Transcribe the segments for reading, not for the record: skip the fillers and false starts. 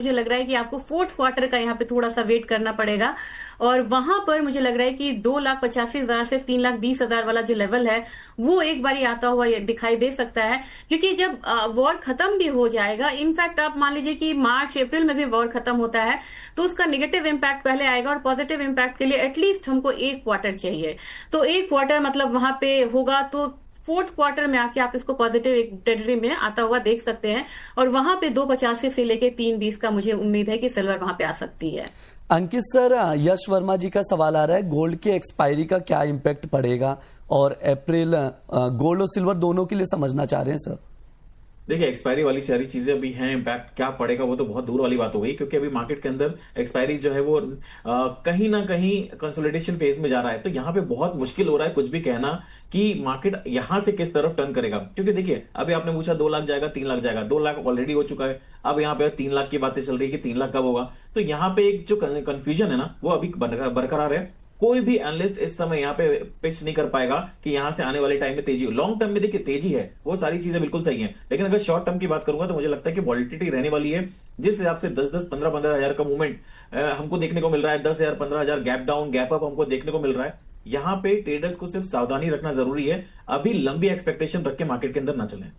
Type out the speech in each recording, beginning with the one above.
मुझे लग रहा है कि आपको फोर्थ क्वार्टर का यहाँ पे थोड़ा सा वेट करना पड़ेगा और वहां पर मुझे लग रहा है कि 2,85,000 से 3,20,000 वाला जो लेवल है वो एक बार आता हुआ दिखाई दे सकता है। क्योंकि जब वॉर खत्म भी हो जाएगा, इनफैक्ट आप मान लीजिए कि मार्च अप्रैल में भी वॉर खत्म होता है तो उसका नेगेटिव इम्पैक्ट पहले आएगा और पॉजिटिव इम्पैक्ट के लिए एटलीस्ट हमको एक क्वार्टर चाहिए। तो एक क्वार्टर मतलब वहां पे होगा तो फोर्थ क्वार्टर में आके आप इसको पॉजिटिव एक टेरिटरी में आता हुआ देख सकते हैं और वहां पे 2,85 से लेके 3,20 का मुझे उम्मीद है कि सिल्वर वहां पे आ सकती है। अंकित सर, यश वर्मा जी का सवाल आ रहा है, गोल्ड के एक्सपायरी का क्या इम्पैक्ट पड़ेगा और अप्रैल गोल्ड और सिल्वर दोनों के लिए समझना चाह रहे हैं सर। देखिए, एक्सपायरी वाली सारी चीजें अभी हैं, इम्पैक्ट क्या पड़ेगा वो तो बहुत दूर वाली बात हो गई, क्योंकि अभी मार्केट के अंदर एक्सपायरी जो है वो कहीं ना कहीं कंसोलिडेशन फेज में जा रहा है। तो यहाँ पे बहुत मुश्किल हो रहा है कुछ भी कहना कि मार्केट यहां से किस तरफ टर्न करेगा। क्योंकि देखिए, अभी आपने पूछा 2 लाख जाएगा 3 लाख जाएगा, 2 लाख ऑलरेडी हो चुका है, अब यहाँ पे 3 लाख की बातें चल रही है कि 3 लाख कब होगा। तो यहाँ पे एक जो कंफ्यूजन है ना वो अभी बरकरार है। कोई भी एनालिस्ट इस समय यहाँ पे पिच नहीं कर पाएगा कि यहां से आने वाले टाइम में तेजी हो। लॉन्ग टर्म में देखिए तेजी है, वो सारी चीजें बिल्कुल सही हैं, लेकिन अगर शॉर्ट टर्म की बात करूंगा तो मुझे लगता है कि वॉलिटिलिटी रहने वाली है। जिस हिसाब से 10-10, 15-15 हजार का मूवमेंट हमको देखने को मिल रहा है, 10,000, 15,000 गैप डाउन गैप अप हमको देखने को मिल रहा है। यहाँ पे ट्रेडर्स को सिर्फ सावधानी रखना जरूरी है, अभी लंबी एक्सपेक्टेशन रख के मार्केट के अंदर ना चलें।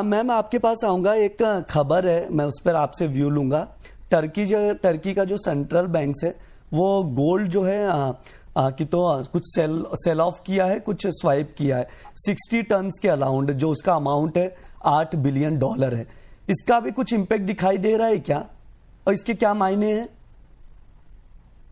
मैम आपके पास आऊंगा, एक खबर है मैं उस पर आपसे व्यू लूंगा। टर्की का जो सेंट्रल बैंक है वो गोल्ड जो है कि तो कुछ सेल ऑफ किया है, कुछ स्वाइप किया है 60 टन्स के अराउंड, जो उसका अमाउंट है $8 बिलियन है। इसका भी कुछ इंपैक्ट दिखाई दे रहा है क्या और इसके क्या मायने हैं?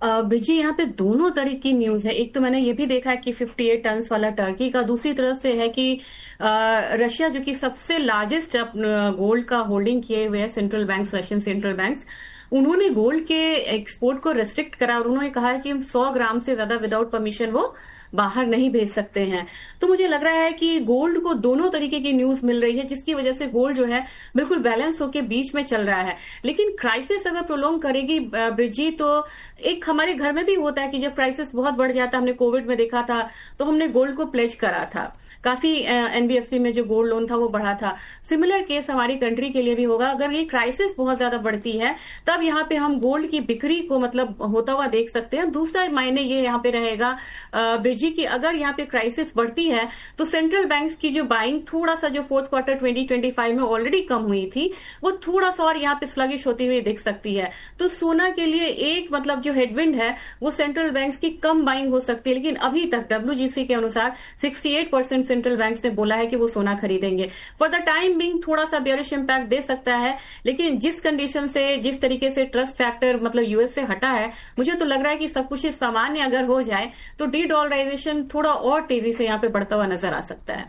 ब्रिजी, यहाँ पे दोनों तरह की न्यूज है। एक तो मैंने ये भी देखा है कि 58 टन वाला टर्की का, दूसरी तरफ से है कि रशिया जो कि सबसे लार्जेस्ट गोल्ड का होल्डिंग किए हुए है central banks, Russian central banks, उन्होंने गोल्ड के एक्सपोर्ट को रिस्ट्रिक्ट करा और उन्होंने कहा है कि हम 100 ग्राम से ज्यादा विदाउट परमिशन वो बाहर नहीं भेज सकते हैं। तो मुझे लग रहा है कि गोल्ड को दोनों तरीके की न्यूज मिल रही है, जिसकी वजह से गोल्ड जो है बिल्कुल बैलेंस होकर बीच में चल रहा है। लेकिन क्राइसिस अगर प्रोलॉन्ग करेगी ब्रिजी, तो एक हमारे घर में भी होता है कि जब क्राइसिस बहुत बढ़ जाता, हमने कोविड में देखा था तो हमने गोल्ड को प्लेज करा था, काफी एनबीएफसी में जो गोल्ड लोन था वो बढ़ा था। सिमिलर केस हमारी कंट्री के लिए भी होगा। अगर ये क्राइसिस बहुत ज्यादा बढ़ती है तब यहाँ पे हम गोल्ड की बिक्री को मतलब होता हुआ देख सकते हैं। दूसरा मायने ये यहाँ पे रहेगा ब्रिजी की, अगर यहाँ पे क्राइसिस बढ़ती है तो सेंट्रल बैंक्स की जो बाइंग थोड़ा सा, जो फोर्थ क्वार्टर 2025 में ऑलरेडी कम हुई थी, वो थोड़ा सा और यहाँ पे स्लगिश होती हुई दिख सकती है। तो सोना के लिए एक मतलब जो हेडविंड है वो सेंट्रल बैंक्स की कम बाइंग हो सकती है। लेकिन अभी तक WGC के अनुसार 68% सेंट्रल बैंक्स ने बोला है कि वो सोना खरीदेंगे। फॉर द टाइम बिंग थोड़ा सा बेयरिश इंपैक्ट दे सकता है, लेकिन जिस कंडीशन से, जिस तरीके से ट्रस्ट फैक्टर मतलब यूएस से हटा है, मुझे तो लग रहा है कि सब कुछ सामान्य अगर हो जाए तो डी-डॉलराइजेशन थोड़ा और तेजी से यहाँ पे बढ़ता हुआ नजर आ सकता है।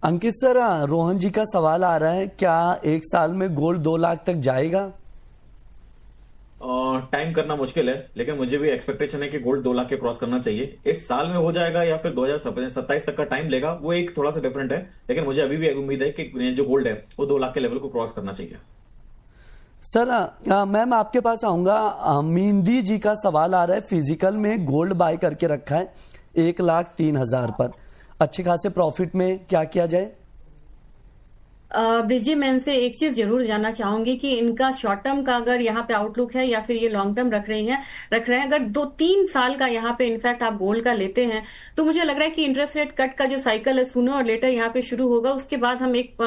अंकित सर, रोहन जी का सवाल आ रहा है, क्या एक साल में गोल्ड 2 लाख तक जाएगा? टाइम करना मुश्किल है, लेकिन मुझे भी एक्सपेक्टेशन है कि गोल्ड 2 लाख के क्रॉस करना चाहिए। इस साल में हो जाएगा या फिर 2027 तक का टाइम लेगा, वो एक थोड़ा सा डिफरेंट है। लेकिन मुझे अभी भी उम्मीद है कि जो गोल्ड है वो 2 लाख के लेवल को क्रॉस करना चाहिए। सर, मैम आपके पास आऊंगा। मींदी जी का सवाल आ रहा है, फिजिकल में गोल्ड बाय करके रखा है 1,03,000 पर, अच्छे खासे प्रॉफिट में क्या किया जाए? ब्रिजी, मैं इनसे एक चीज जरूर जानना चाहूंगी कि इनका शॉर्ट टर्म का अगर यहाँ पे आउटलुक है या फिर ये लॉन्ग टर्म रख रहे हैं। अगर 2-3 साल का यहाँ पे इनफैक्ट आप गोल्ड का लेते हैं तो मुझे लग रहा है कि इंटरेस्ट रेट कट का जो साइकिल है सूनर और लेटर यहाँ पे शुरू होगा, उसके बाद हम एक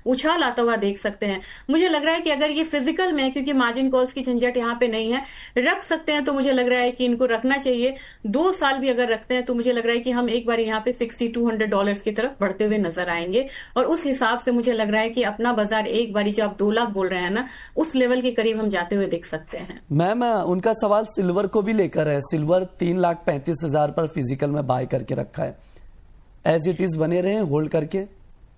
उछाल आता हुआ देख सकते हैं। मुझे लग रहा है कि अगर ये फिजिकल में, क्योंकि मार्जिन कॉल्स की झंझट यहाँ पे नहीं है, रख सकते हैं तो मुझे लग रहा है कि इनको रखना चाहिए। 2 साल भी अगर रखते हैं तो मुझे लग रहा है कि हम एक बार यहाँ पे $6,200 की तरफ बढ़ते हुए नजर आएंगे और उस हिसाब से मुझे लग रहा है कि अपना बाजार एक बारी, जो आप 2 लाख बोल रहे हैं ना, उस लेवल के करीब हम जाते हुए देख सकते हैं। मैम उनका सवाल सिल्वर को भी लेकर है। सिल्वर 3,35,000 पर फिजिकल में बाय करके रखा है, एज इट इज बने रहे होल्ड करके।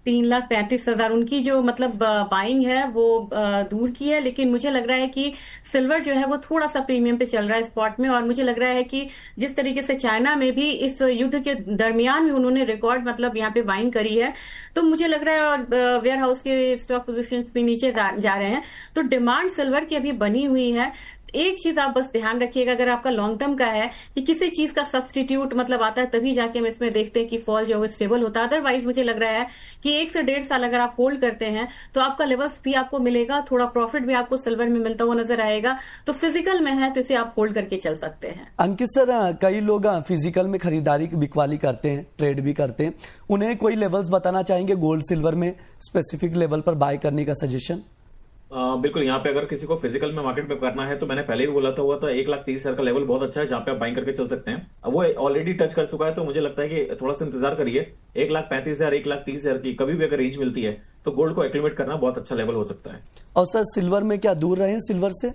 3,35,000 उनकी जो मतलब बाइंग है वो दूर की है, लेकिन मुझे लग रहा है कि सिल्वर जो है वो थोड़ा सा प्रीमियम पे चल रहा है स्पॉट में। और मुझे लग रहा है कि जिस तरीके से चाइना में भी इस युद्ध के दरमियान भी उन्होंने रिकॉर्ड मतलब यहाँ पे बाइंग करी है, तो मुझे लग रहा है, और वेयर हाउस के स्टॉक पोजीशंस भी नीचे जा रहे हैं, तो डिमांड सिल्वर की अभी बनी हुई है। एक चीज आप बस ध्यान रखिएगा, अगर आपका लॉन्ग टर्म का है कि किसी चीज का सब्सटीट्यूट मतलब आता है तभी जाके हम इसमें देखते हैं कि फॉल जो है स्टेबल होता है। अदरवाइज मुझे लग रहा है कि 1 से 1.5 साल अगर आप होल्ड करते हैं तो आपका लेवल्स भी आपको मिलेगा, थोड़ा प्रॉफिट भी आपको सिल्वर में मिलता हुआ नजर आएगा। तो फिजिकल में है तो इसे आप होल्ड करके चल सकते हैं। अंकित सर, कई लोग फिजिकल में खरीदारी बिकवाली करते हैं, ट्रेड भी करते हैं, उन्हें कोई लेवल्स बताना चाहेंगे गोल्ड सिल्वर में स्पेसिफिक लेवल पर बाय करने का सजेशन? बिल्कुल, यहाँ पे अगर किसी को फिजिकल में मार्केट में करना है तो मैंने पहले भी बोला था 1,30,000 का लेवल बहुत अच्छा है जहां पे आप बाइंग करके चल सकते हैं। अब वो ऑलरेडी टच कर चुका है तो मुझे लगता है कि थोड़ा सा इंतजार करिए। 1,35,000 1,30,000 की कभी भी अगर रेंज मिलती है तो गोल्ड को एक्टिवेट करना बहुत अच्छा लेवल हो सकता है। और सर सिल्वर में क्या दूर रहे सिल्वर से?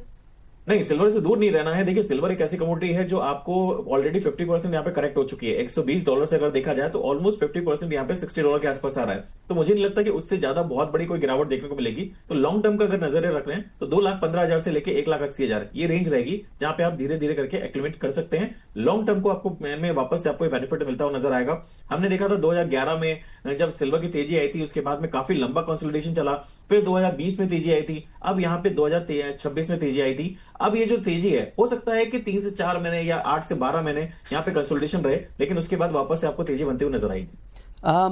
नहीं, सिल्वर से दूर नहीं रहना है। देखिए, सिल्वर एक ऐसी कमोडिटी है जो आपको ऑलरेडी 50% यहाँ पे करेक्ट हो चुकी है। $120 से अगर देखा जाए तो ऑलमोस्ट 50% यहाँ पे $60 के आसपास आ रहा है। तो मुझे नहीं लगता कि उससे ज्यादा बहुत बड़ी कोई गिरावट देखने को मिलेगी। तो लॉन्ग टर्म का अगर नजर रख रहे हैं तो 2,15,000 से लेकर 1,80,000 ये रेंज रहेगी जहां पे आप धीरे धीरे करके एक्टिवेट कर सकते हैं। लॉन्ग टर्म को आपको में वापस से आपको बेनिफिट मिलता हुआ नजर आएगा। हमने देखा था 2011 में जब सिल्वर की तेजी आई थी, उसके बाद में काफी लंबा कंसोलिडेशन चला, फिर 2020 में तेजी आई थी, अब यहाँ पे 2026 में तेजी आई थी। अब ये जो तेजी है हो सकता है कि 3 से 4 महीने या 8 से 12 महीने यहाँ पे कंसोलिडेशन रहे, लेकिन उसके बाद वापस से आपको तेजी बनती हुई नजर आएगी।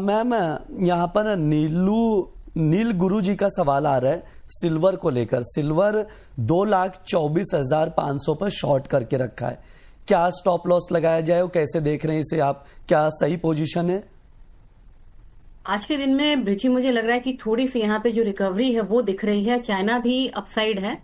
मैम, यहाँ पर नील गुरु जी का सवाल आ रहा है सिल्वर को लेकर। सिल्वर 2,24,500 पर शॉर्ट करके रखा है, क्या स्टॉप लॉस लगाया जाए और कैसे देख रहे हैं इसे आप? क्या सही पोजीशन है? आज के दिन में ब्रिजी मुझे लग रहा है कि थोड़ी सी यहाँ पे जो रिकवरी है वो दिख रही है। चाइना भी अपसाइड है,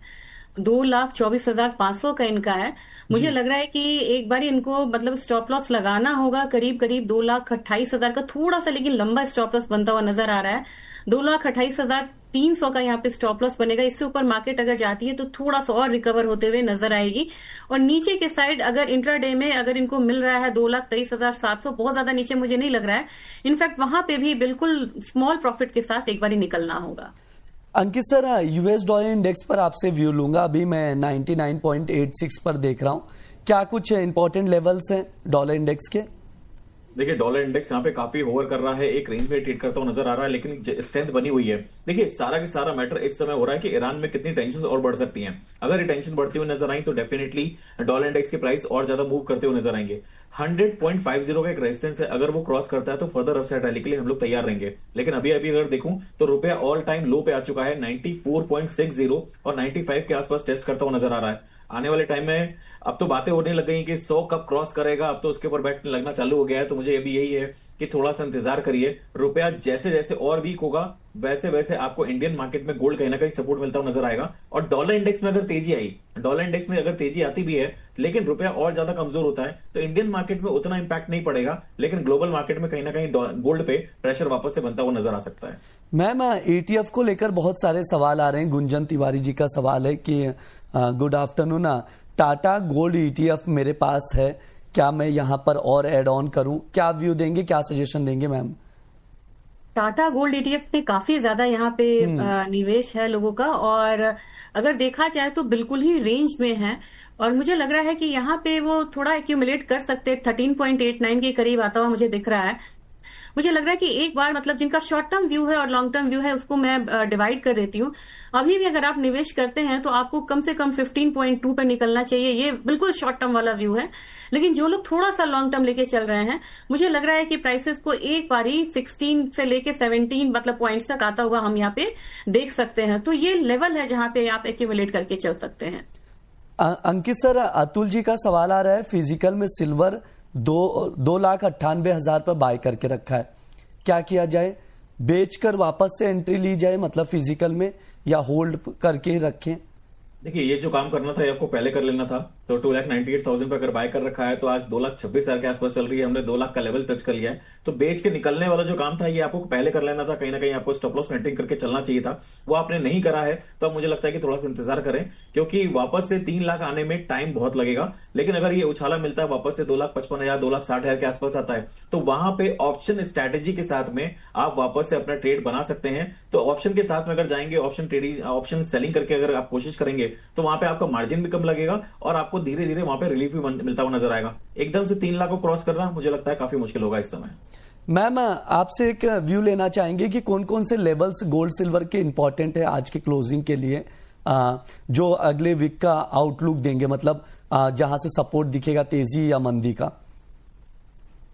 2,24,500 का इनका है। मुझे लग रहा है कि एक बार इनको मतलब स्टॉप लॉस लगाना होगा करीब करीब 2,28,000 का, थोड़ा सा लेकिन लंबा स्टॉप लॉस बनता हुआ नजर आ रहा है। 2,28,300 का यहाँ पे स्टॉप लॉस बनेगा। इससे ऊपर मार्केट अगर जाती है तो थोड़ा सा और रिकवर होते हुए नजर आएगी। और नीचे के साइड अगर इंट्राडे में अगर इनको मिल रहा है 2,23,700, बहुत ज्यादा नीचे मुझे नहीं लग रहा है। इनफैक्ट वहां पे भी बिल्कुल स्मॉल प्रॉफिट के साथ एक बार ही निकलना होगा। अंकित सर, यूएस डॉलर इंडेक्स पर आपसे व्यू लूंगा। अभी मैं 99.86 पर देख रहा हूं, क्या कुछ इंपॉर्टेंट लेवल्स हैं डॉलर इंडेक्स के? देखिए, डॉलर इंडेक्स यहाँ पे काफी होवर कर रहा है, एक रेंज में ट्रेड करता हुआ नजर आ रहा है, लेकिन स्ट्रेंथ बनी हुई है। देखिए, सारा की सारा मैटर इस समय हो रहा है कि ईरान में कितनी टेंशन और बढ़ सकती हैं। अगर ये टेंशन बढ़ती हुई नजर आई तो डेफिनेटली डॉलर इंडेक्स के प्राइस और ज्यादा मूव करते हुए नजर आएंगे। 100.50 का एक रेजिस्टेंस है, अगर वो क्रॉस करता है तो फर्दर अपसाइड रैली के लिए हम लोग तैयार रहेंगे। लेकिन अभी अगर देखूं तो रुपया ऑल टाइम लो पे आ चुका है 94.60 और 95 के आसपास टेस्ट करता हुआ नजर आ रहा है। आने वाले टाइम में अब तो बातें होने लग गई कि 100 कब क्रॉस करेगा, अब तो उसके ऊपर बैठने लगना चालू हो गया है। तो मुझे अभी यही है कि थोड़ा सा इंतजार करिए। रुपया जैसे जैसे और वीक होगा वैसे वैसे आपको इंडियन मार्केट में गोल्ड कहीं ना कहीं सपोर्ट मिलता हुआ नजर आएगा। और डॉलर इंडेक्स में अगर तेजी आई, डॉलर इंडेक्स में अगर तेजी आती भी है लेकिन रुपया और ज्यादा कमजोर होता है तो इंडियन मार्केट में उतना इंपैक्ट नहीं पड़ेगा, लेकिन ग्लोबल मार्केट में कहीं ना कहीं गोल्ड पे प्रेशर वापस से बनता हुआ नजर आ सकता है। मैम, ETF को लेकर बहुत सारे सवाल आ रहे हैं। गुंजन तिवारी जी का सवाल है कि good afternoon, Tata gold ETF मेरे पास है, क्या मैं यहां पर और एड ऑन करूं? क्या व्यू देंगे, क्या सजेशन देंगे मैम? टाटा गोल्ड ETF में काफी ज्यादा यहाँ पे निवेश है लोगों का, और अगर देखा जाए तो बिल्कुल ही रेंज में है। और मुझे लग रहा है कि यहाँ पे वो थोड़ा एक्यूमुलेट कर सकते हैं, 13.89 के करीब आता हुआ मुझे दिख रहा है। मुझे लग रहा है कि एक बार मतलब जिनका शॉर्ट टर्म व्यू है और लॉन्ग टर्म व्यू है उसको मैं डिवाइड कर देती हूँ। अभी भी अगर आप निवेश करते हैं तो आपको कम से कम 15.2 पर निकलना चाहिए, ये बिल्कुल शॉर्ट टर्म वाला व्यू है। लेकिन जो लोग थोड़ा सा लॉन्ग टर्म लेके चल रहे हैं, मुझे लग रहा है कि प्राइसेस को एक बारी 16 से लेके 17 मतलब पॉइंट्स तक आता हुआ हम यहाँ पे देख सकते हैं। तो ये लेवल है जहां पे आप एक्यूमुलेट करके चल सकते हैं। अंकित सर, अतुल जी का सवाल आ रहा है, फिजिकल में सिल्वर 2,98,000 पर बाय करके रखा है, क्या किया जाए? बेचकर वापस से एंट्री ली जाए मतलब फिजिकल में, या होल्ड करके रखें? देखिए, ये जो काम करना था ये आपको पहले कर लेना था। तो 2,98,000 पे अगर बाय कर रखा है तो आज 2,26,000 के आसपास चल रही है, हमने 2 लाख का लेवल टच कर लिया है। तो बेच के निकलने वाला जो काम था ये आपको पहले कर लेना था, कहीं ना कहीं आपको स्टॉप लॉस मेंटेन करके चलना चाहिए था, वो आपने नहीं करा है। तो अब मुझे लगता है कि थोड़ा सा इंतजार करें, क्योंकि वापस से 3 लाख आने में टाइम बहुत लगेगा। लेकिन अगर ये उछाला मिलता है वापस से 2,55,000 2,60,000 के आसपास आता है तो वहां पे ऑप्शन स्ट्रैटेजी के साथ में आप वापस से अपना ट्रेड बना सकते हैं। तो ऑप्शन के साथ में अगर जाएंगे, ऑप्शन ट्रेडिंग ऑप्शन सेलिंग करके अगर आप कोशिश करेंगे तो वहां पे आपका मार्जिन भी कम लगेगा और आपको धीरे धीरे वहां पे रिलीफ भी मिलता हुआ नजर आएगा। एकदम से 3 लाख को क्रॉस करना मुझे लगता है काफी मुश्किल होगा इस समय। मैम, आपसे एक व्यू लेना चाहेंगे कि कौन कौन से लेवल्स गोल्ड सिल्वर के इंपॉर्टेंट है आज के क्लोजिंग के लिए? जो अगले वीक का आउटलुक देंगे, मतलब जहां से सपोर्ट दिखेगा तेजी या मंदी का?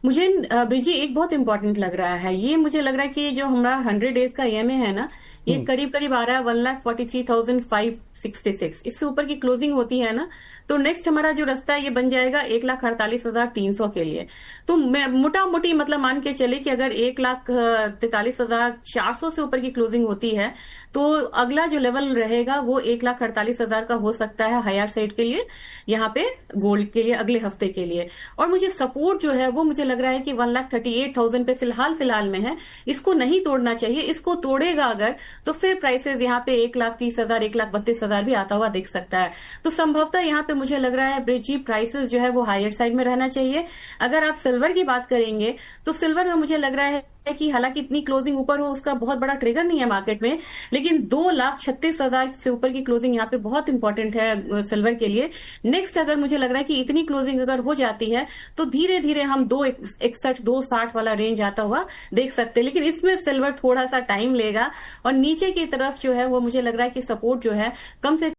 मुझे ब्रिजी एक बहुत इंपॉर्टेंट लग रहा है, ये मुझे लग रहा है कि जो हमारा 100 डेज का ईएमए है ना, ये करीब करीब आ रहा है 1,43,566। इससे ऊपर की क्लोजिंग होती है ना, तो नेक्स्ट हमारा जो रास्ता है ये बन जाएगा 1,48,300 के लिए। तो मैं मोटा मोटी मतलब मान के चले कि अगर 1,43,400 से ऊपर की क्लोजिंग होती है तो अगला जो लेवल रहेगा वो 1,48,000 का हो सकता है हायर साइड के लिए, यहाँ पे गोल्ड के लिए अगले हफ्ते के लिए। और मुझे सपोर्ट जो है वो मुझे लग रहा है कि 1,38,000 पे फिलहाल में है, इसको नहीं तोड़ना चाहिए। इसको तोड़ेगा अगर तो फिर प्राइसेस यहाँ पे 1,30,000 1,32,000 भी आता हुआ दिख सकता है। तो संभवतः यहाँ पे मुझे लग रहा है ब्रिजी प्राइसेस जो है वो हायर साइड में रहना चाहिए। अगर आप सिल्वर की बात करेंगे तो सिल्वर में मुझे लग रहा है कि हालांकि इतनी क्लोजिंग ऊपर हो उसका बहुत बड़ा ट्रिगर नहीं है मार्केट में, लेकिन 2,36,000 से ऊपर की क्लोजिंग यहाँ पे बहुत इंपॉर्टेंट है सिल्वर के लिए। नेक्स्ट अगर मुझे लग रहा है कि इतनी क्लोजिंग अगर हो जाती है तो धीरे धीरे हम 2,61 2,60 वाला रेंज आता हुआ देख सकते हैं, लेकिन इसमें सिल्वर थोड़ा सा टाइम लेगा। और नीचे की तरफ जो है वो मुझे लग रहा है कि सपोर्ट जो है कम से